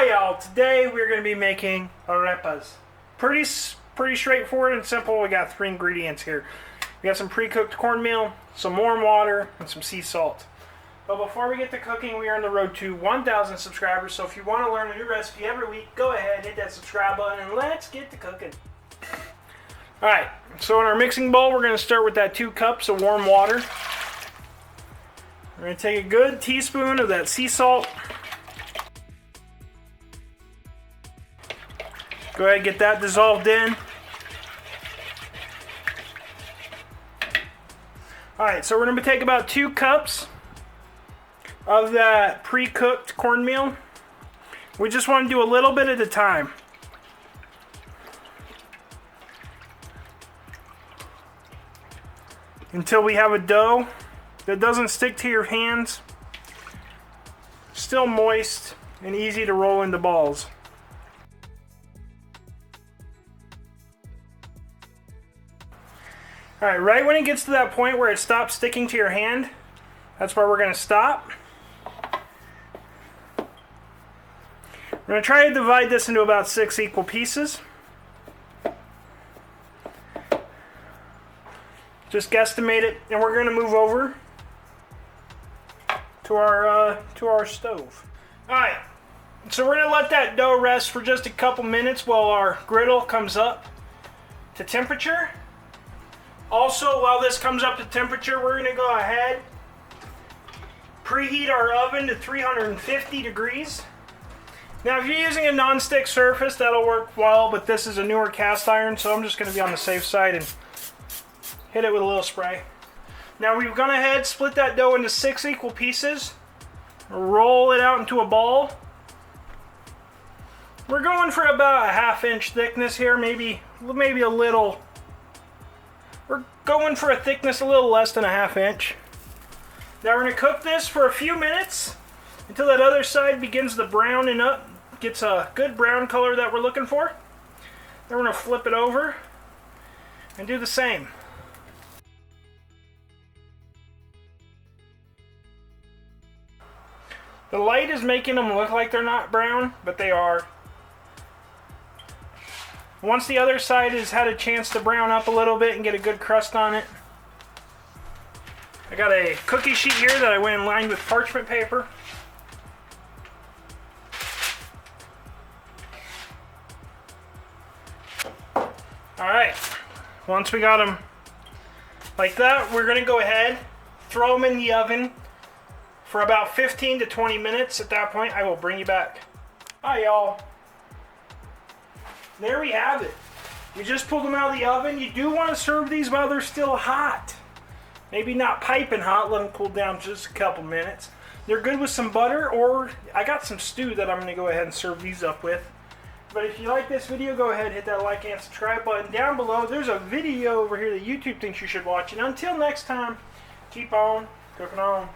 Hi y'all, today we're going to be making arepas. Pretty straightforward and simple. We got 3 ingredients here. We got some pre-cooked cornmeal, some warm water, and some sea salt. But before we get to cooking, we are on the road to 1,000 subscribers, so if you want to learn a new recipe every week, go ahead, hit that subscribe button, and let's get to cooking. Alright, so in our mixing bowl, we're going to start with that 2 cups of warm water. We're going to take a good teaspoon of that sea salt. Go ahead and get that dissolved in. Alright, so we're going to take about 2 cups of that pre-cooked cornmeal. We just want to do a little bit at a time. Until we have a dough that doesn't stick to your hands, still moist and easy to roll into balls. Alright, right when it gets to that point where it stops sticking to your hand, that's where we're going to stop. We're going to try to divide this into about 6 equal pieces. Just guesstimate it, and we're going to move over to our stove. Alright, so we're going to let that dough rest for just a couple minutes while our griddle comes up to temperature. Also, while this comes up to temperature, we're going to go ahead, preheat our oven to 350 degrees. Now, if you're using a non-stick surface, that'll work well, but this is a newer cast iron, so I'm just going to be on the safe side and hit it with a little spray. Now, we've gone ahead, split that dough into 6 equal pieces, roll it out into a ball. We're going for about a 1/2 inch thickness here, maybe a little. We're going for a thickness a little less than a 1/2 inch. Now we're going to cook this for a few minutes until that other side begins to browning up, gets a good brown color that we're looking for. Then we're going to flip it over and do the same. The light is making them look like they're not brown, but they are. Once the other side has had a chance to brown up a little bit and get a good crust on it, I got a cookie sheet here that I went and lined with parchment paper. Alright, once we got them like that, we're going to go ahead, throw them in the oven for about 15 to 20 minutes. At that point, I will bring you back. Hi, y'all. There we have it. We just pulled them out of the oven. You do want to serve these while they're still hot. Maybe not piping hot, let them cool down just a couple minutes. They're good with some butter, or I got some stew that I'm going to go ahead and serve these up with. But if you like this video, go ahead and hit that like and subscribe button down below. There's a video over here that YouTube thinks you should watch. And until next time, keep on cooking on.